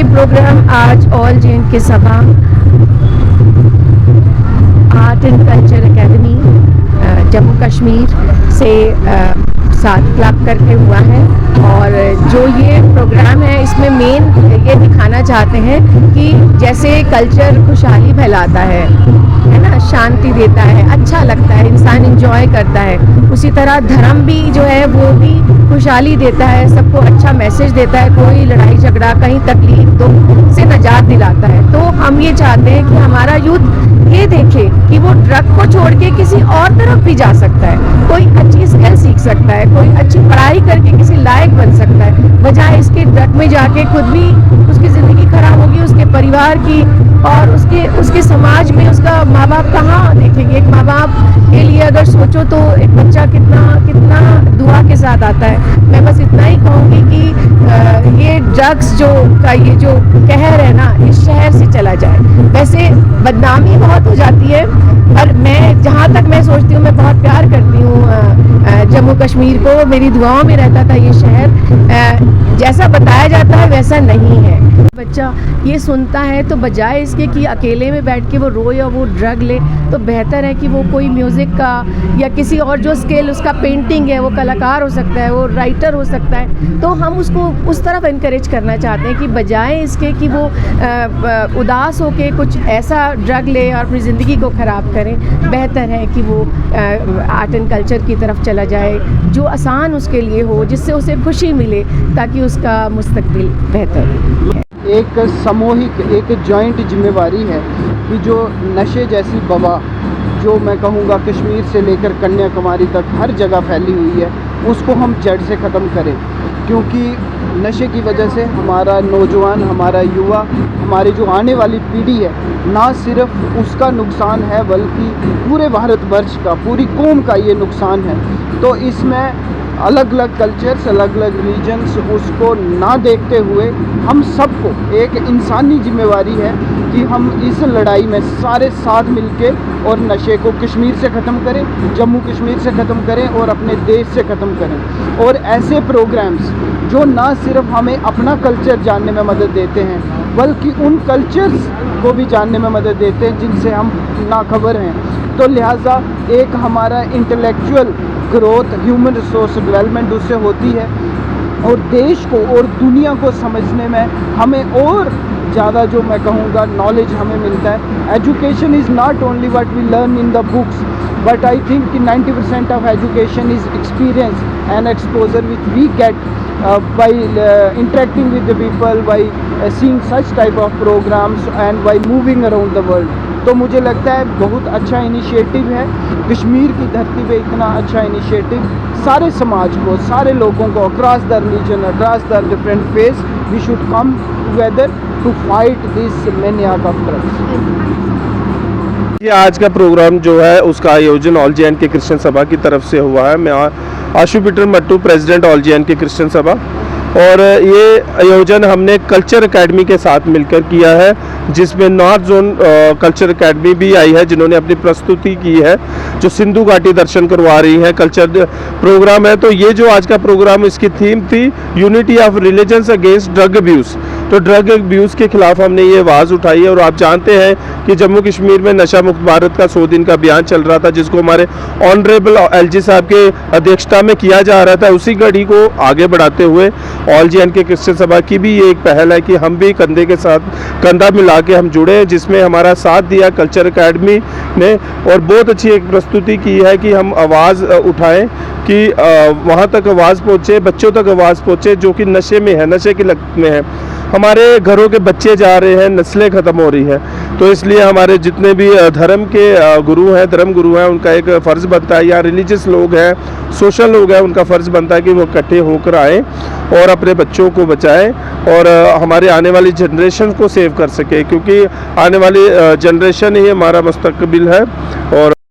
ये प्रोग्राम आज ऑल जे.एन.के सभा art and culture academy Jammu Kashmir से साथ क्लब करके हुआ है। और जो ये प्रोग्राम है इसमें मेन ये दिखाना चाहते हैं कि जैसे कल्चर खुशहाली फैलाता है ना, शांति देता है, अच्छा लगता है, इंसान एंजॉय करता है, उसी तरह धर्म भी जो है वो भी खुशहाली देता है, सबको अच्छा मैसेज देता है, कोई लड़ाई झगड़ा कहीं तकलीफ दुख से निजात दिलाता है। तो हम ये चाहते हैं कि हमारा यूथ ये देखे कि वो ड्रग को छोड़ के किसी और तरफ भी जा सकता है, कोई अच्छी स्किल सीख सकता है, कोई अच्छी पढ़ाई करके किसी लायक बन सकता है, बजाय इसके ड्रग में जाके खुद भी उसकी ज़िंदगी खराब होगी, उसके परिवार की और उसके समाज में उसका माँ बाप कहाँ देखेंगे। एक माँ बाप के लिए अगर सोचो तो एक बच्चा कितना दुआ के साथ आता है। मैं बस इतना ही कहूँगी कि ये ड्रग्स का ये जो कहर है ना, इस शहर से चला जाए। वैसे बदनामी बहुत हो जाती है, पर मैं जहाँ तक मैं सोचती हूँ, मैं बहुत प्यार करती हूँ जम्मू कश्मीर को, मेरी दुआओं में रहता था ये शहर। जैसा बताया जाता है वैसा नहीं है। बच्चा ये सुनता है तो बजाय इसके कि अकेले में बैठ के वो रोए और वो ड्रग ले, तो बेहतर है कि वो कोई म्यूज़िक का या किसी और जो स्किल, उसका पेंटिंग है, वो कलाकार हो सकता है, वो राइटर हो सकता है, तो हम उसको उस तरफ इनकरेज करना चाहते हैं कि बजाय इसके कि वो उदास होके कुछ ऐसा ड्रग ले और अपनी ज़िंदगी को ख़राब करें, बेहतर है कि वो आर्ट एंड कल्चर की तरफ चला जाए, जो आसान उसके लिए हो, जिससे उसे खुशी मिले, ताकि उसका मुस्तकबिल बेहतर है। एक सामूहिक, एक जॉइंट जिम्मेवारी है कि जो नशे जैसी वबा जो मैं कहूँगा कश्मीर से लेकर कन्याकुमारी तक हर जगह फैली हुई है, उसको हम जड़ से ख़त्म करें। क्योंकि नशे की वजह से हमारा नौजवान, हमारा युवा, हमारी जो आने वाली पीढ़ी है, ना सिर्फ उसका नुकसान है बल्कि पूरे भारतवर्ष का, पूरी कौम का ये नुकसान है। तो इसमें अलग अलग कल्चर्स, अलग अलग रीजन्स, उसको ना देखते हुए हम सबको एक इंसानी जिम्मेवारी है कि हम इस लड़ाई में सारे साथ मिलके और नशे को कश्मीर से ख़त्म करें, जम्मू कश्मीर से ख़त्म करें और अपने देश से ख़त्म करें। और ऐसे प्रोग्राम्स जो ना सिर्फ हमें अपना कल्चर जानने में मदद देते हैं, बल्कि उन कल्चर्स को भी जानने में मदद देते हैं जिनसे हम नाखबर हैं। तो लिहाजा एक हमारा intellectual growth, human resource development उससे होती है और देश को और दुनिया को समझने में हमें और ज़्यादा, जो मैं कहूँगा, नॉलेज हमें मिलता है। Education is not only what we learn in the books, but I think कि 90% of education is experience and exposure which we get by interacting with the people, by seeing such type of programs and by moving around the world। तो मुझे लगता है बहुत अच्छा initiative है कश्मीर की धरती पे, इतना अच्छा इनिशिएटिव सारे समाज को, सारे लोगों को, across the religion, across the different face, we should come together to fight this maniac of drugs. ये आज का प्रोग्राम जो है उसका आयोजन ऑल जे.एन.के क्रिश्चियन सभा की तरफ से हुआ है। मैं Ashu Peter Mattu, president all J N K Christian Sabha, और ये आयोजन हमने कल्चर एकेडमी के साथ मिलकर किया है, जिसमें नॉर्थ जोन कल्चर एकेडमी भी आई है, जिन्होंने अपनी प्रस्तुति की है, जो सिंधु घाटी दर्शन करवा रही है, कल्चर प्रोग्राम है। तो ये जो आज का प्रोग्राम, इसकी थीम थी unity of religions against drug abuse. तो ड्रग अब्यूज़ के खिलाफ हमने ये आवाज़ उठाई है। और आप जानते हैं कि जम्मू कश्मीर में नशा मुक्त भारत का 100 दिन का अभियान चल रहा था, जिसको हमारे ऑनरेबल एलजी साहब के अध्यक्षता में किया जा रहा था। उसी घड़ी को आगे बढ़ाते हुए ऑल जे.एन.के क्रिश्चियन सभा की भी ये एक पहल है कि हम भी कंधे के साथ कंधा मिला के हम जुड़े, जिसमें हमारा साथ दिया कल्चर एकेडमी ने, और बहुत अच्छी एक प्रस्तुति की है कि हम आवाज़ उठाएं कि वहाँ तक आवाज़ पहुँचे, बच्चों तक आवाज़ पहुँचे जो कि नशे में है, नशे की लत में है। हमारे घरों के बच्चे जा रहे हैं, नस्लें ख़त्म हो रही हैं। तो इसलिए हमारे जितने भी धर्म के गुरु हैं, धर्म गुरु हैं, उनका एक फ़र्ज़ बनता है, या रिलीजियस लोग हैं, सोशल लोग हैं, उनका फ़र्ज़ बनता है कि वो इकट्ठे होकर आएँ और अपने बच्चों को बचाएं और हमारे आने वाली जनरेशन को सेव कर सके, क्योंकि आने वाली जनरेशन ही हमारा मुस्तकबिल है। और